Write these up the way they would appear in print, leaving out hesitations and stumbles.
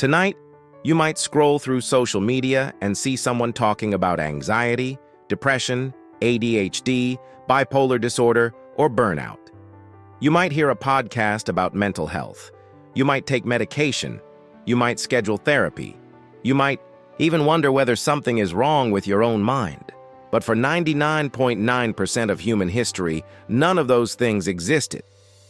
Tonight, you might scroll through social media and see someone talking about anxiety, depression, ADHD, bipolar disorder, or burnout. You might hear a podcast about mental health. You might take medication. You might schedule therapy. You might even wonder whether something is wrong with your own mind. But for 99.9% of human history, none of those things existed.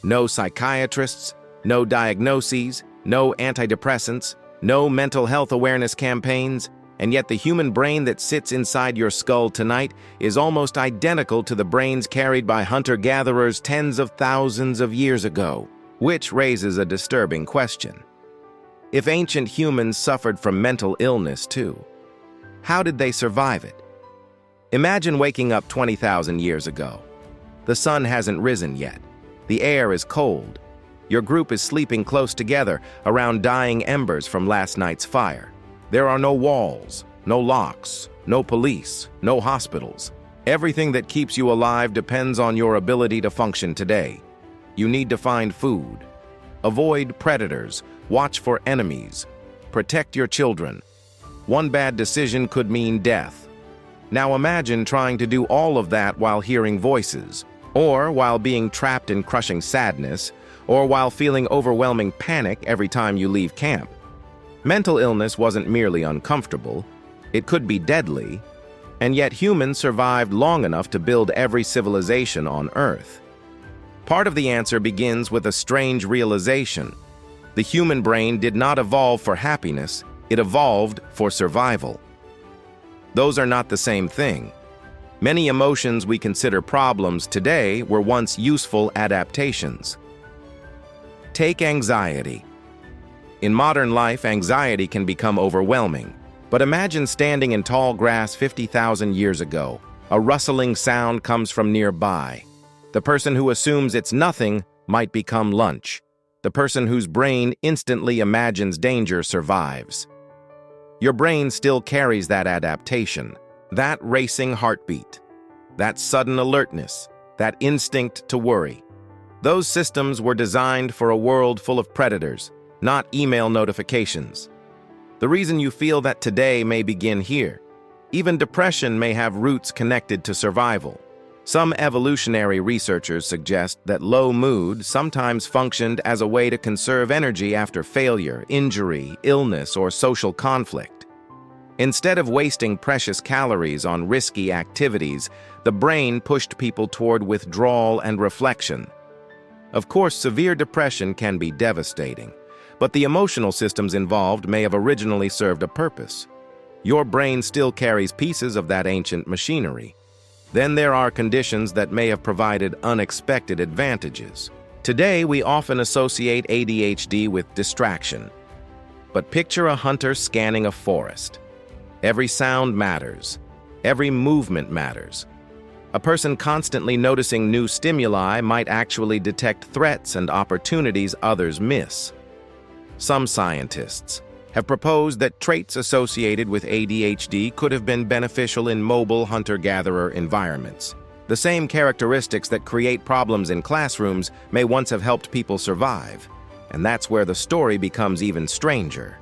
No psychiatrists, no diagnoses, no antidepressants, no mental health awareness campaigns, and yet the human brain that sits inside your skull tonight is almost identical to the brains carried by hunter-gatherers tens of thousands of years ago, which raises a disturbing question. If ancient humans suffered from mental illness too, how did they survive it? Imagine waking up 20,000 years ago. The sun hasn't risen yet. The air is cold. Your group is sleeping close together around dying embers from last night's fire. There are no walls, no locks, no police, no hospitals. Everything that keeps you alive depends on your ability to function today. You need to find food, avoid predators, watch for enemies, protect your children. One bad decision could mean death. Now imagine trying to do all of that while hearing voices, or while being trapped in crushing sadness, or while feeling overwhelming panic every time you leave camp. Mental illness wasn't merely uncomfortable, it could be deadly, and yet humans survived long enough to build every civilization on Earth. Part of the answer begins with a strange realization. The human brain did not evolve for happiness, it evolved for survival. Those are not the same thing. Many emotions we consider problems today were once useful adaptations. Take anxiety. In modern life, anxiety can become overwhelming. But imagine standing in tall grass 50,000 years ago. A rustling sound comes from nearby. The person who assumes it's nothing might become lunch. The person whose brain instantly imagines danger survives. Your brain still carries that adaptation, that racing heartbeat, that sudden alertness, that instinct to worry. Those systems were designed for a world full of predators, not email notifications. The reason you feel that today may begin here. Even depression may have roots connected to survival. Some evolutionary researchers suggest that low mood sometimes functioned as a way to conserve energy after failure, injury, illness, or social conflict. Instead of wasting precious calories on risky activities, the brain pushed people toward withdrawal and reflection. Of course, severe depression can be devastating, but the emotional systems involved may have originally served a purpose. Your brain still carries pieces of that ancient machinery. Then there are conditions that may have provided unexpected advantages. Today, we often associate ADHD with distraction. But picture a hunter scanning a forest. Every sound matters. Every movement matters. A person constantly noticing new stimuli might actually detect threats and opportunities others miss. Some scientists have proposed that traits associated with ADHD could have been beneficial in mobile hunter-gatherer environments. The same characteristics that create problems in classrooms may once have helped people survive, and that's where the story becomes even stranger.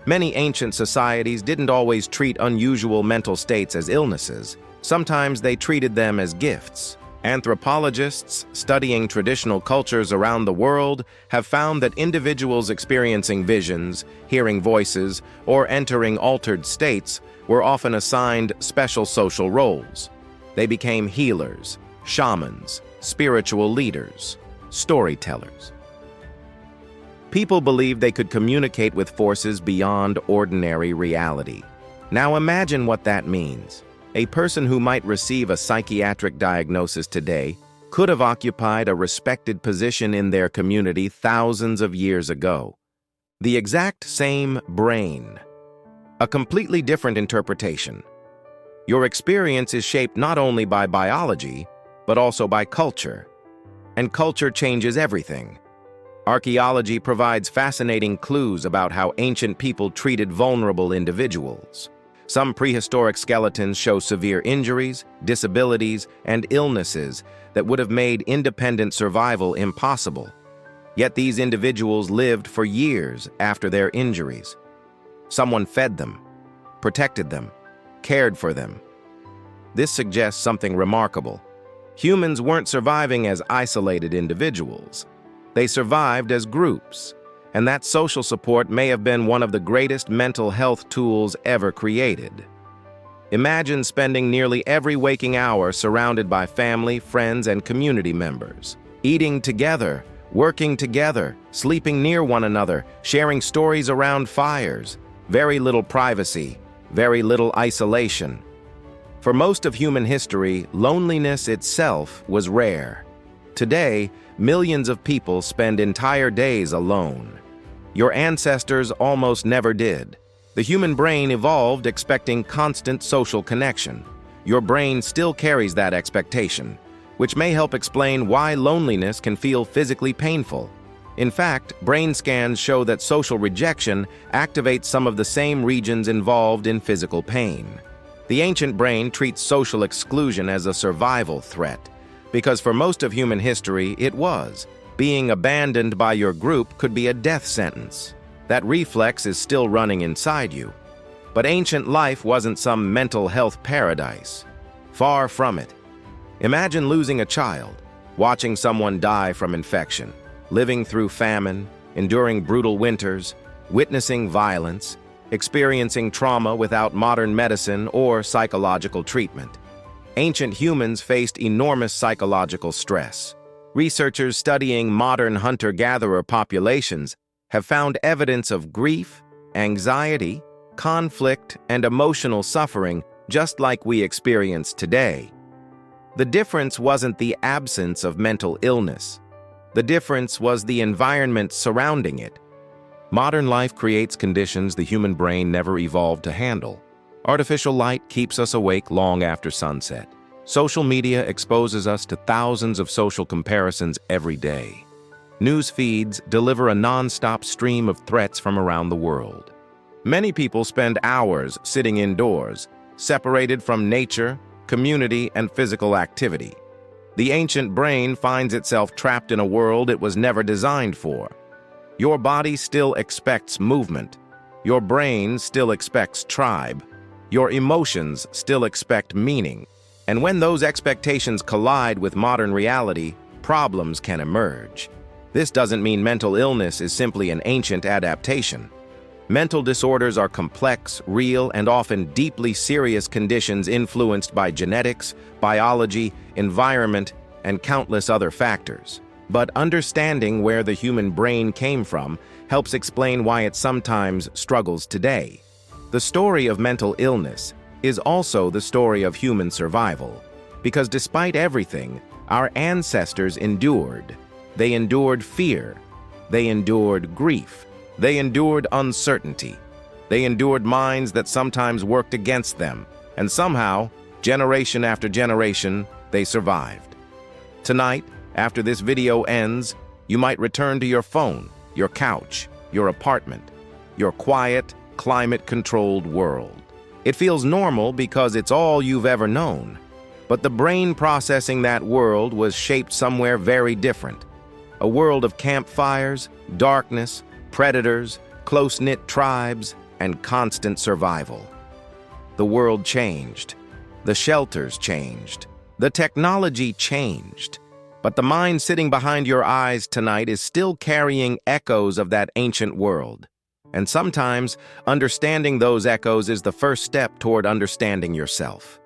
Many ancient societies didn't always treat unusual mental states as illnesses. Sometimes they treated them as gifts. Anthropologists studying traditional cultures around the world have found that individuals experiencing visions, hearing voices, or entering altered states were often assigned special social roles. They became healers, shamans, spiritual leaders, storytellers. People believed they could communicate with forces beyond ordinary reality. Now imagine what that means. A person who might receive a psychiatric diagnosis today could have occupied a respected position in their community thousands of years ago. The exact same brain. A completely different interpretation. Your experience is shaped not only by biology, but also by culture. And culture changes everything. Archaeology provides fascinating clues about how ancient people treated vulnerable individuals. Some prehistoric skeletons show severe injuries, disabilities, and illnesses that would have made independent survival impossible. Yet these individuals lived for years after their injuries. Someone fed them, protected them, cared for them. This suggests something remarkable. Humans weren't surviving as isolated individuals. They survived as groups, and that social support may have been one of the greatest mental health tools ever created. Imagine spending nearly every waking hour surrounded by family, friends, and community members, eating together, working together, sleeping near one another, sharing stories around fires. Very little privacy, very little isolation. For most of human history, loneliness itself was rare. Today, millions of people spend entire days alone. Your ancestors almost never did. The human brain evolved expecting constant social connection. Your brain still carries that expectation, which may help explain why loneliness can feel physically painful. In fact, brain scans show that social rejection activates some of the same regions involved in physical pain. The ancient brain treats social exclusion as a survival threat, because for most of human history, it was. Being abandoned by your group could be a death sentence. That reflex is still running inside you. But ancient life wasn't some mental health paradise. Far from it. Imagine losing a child, watching someone die from infection, living through famine, enduring brutal winters, witnessing violence, experiencing trauma without modern medicine or psychological treatment. Ancient humans faced enormous psychological stress. Researchers studying modern hunter-gatherer populations have found evidence of grief, anxiety, conflict, and emotional suffering just like we experience today. The difference wasn't the absence of mental illness. The difference was the environment surrounding it. Modern life creates conditions the human brain never evolved to handle. Artificial light keeps us awake long after sunset. Social media exposes us to thousands of social comparisons every day. News feeds deliver a non-stop stream of threats from around the world. Many people spend hours sitting indoors, separated from nature, community, and physical activity. The ancient brain finds itself trapped in a world it was never designed for. Your body still expects movement. Your brain still expects tribe. Your emotions still expect meaning. And when those expectations collide with modern reality, problems can emerge. This doesn't mean mental illness is simply an ancient adaptation. Mental disorders are complex, real, and often deeply serious conditions influenced by genetics, biology, environment, and countless other factors. But understanding where the human brain came from helps explain why it sometimes struggles today. The story of mental illness is also the story of human survival, because despite everything, our ancestors endured. They endured fear. They endured grief. They endured uncertainty. They endured minds that sometimes worked against them, and somehow, generation after generation, they survived. Tonight, after this video ends, you might return to your phone, your couch, your apartment, your quiet, climate-controlled world. It feels normal because it's all you've ever known, but the brain processing that world was shaped somewhere very different. A world of campfires, darkness, predators, close-knit tribes, and constant survival. The world changed. The shelters changed. The technology changed. But the mind sitting behind your eyes tonight is still carrying echoes of that ancient world. And sometimes, understanding those echoes is the first step toward understanding yourself.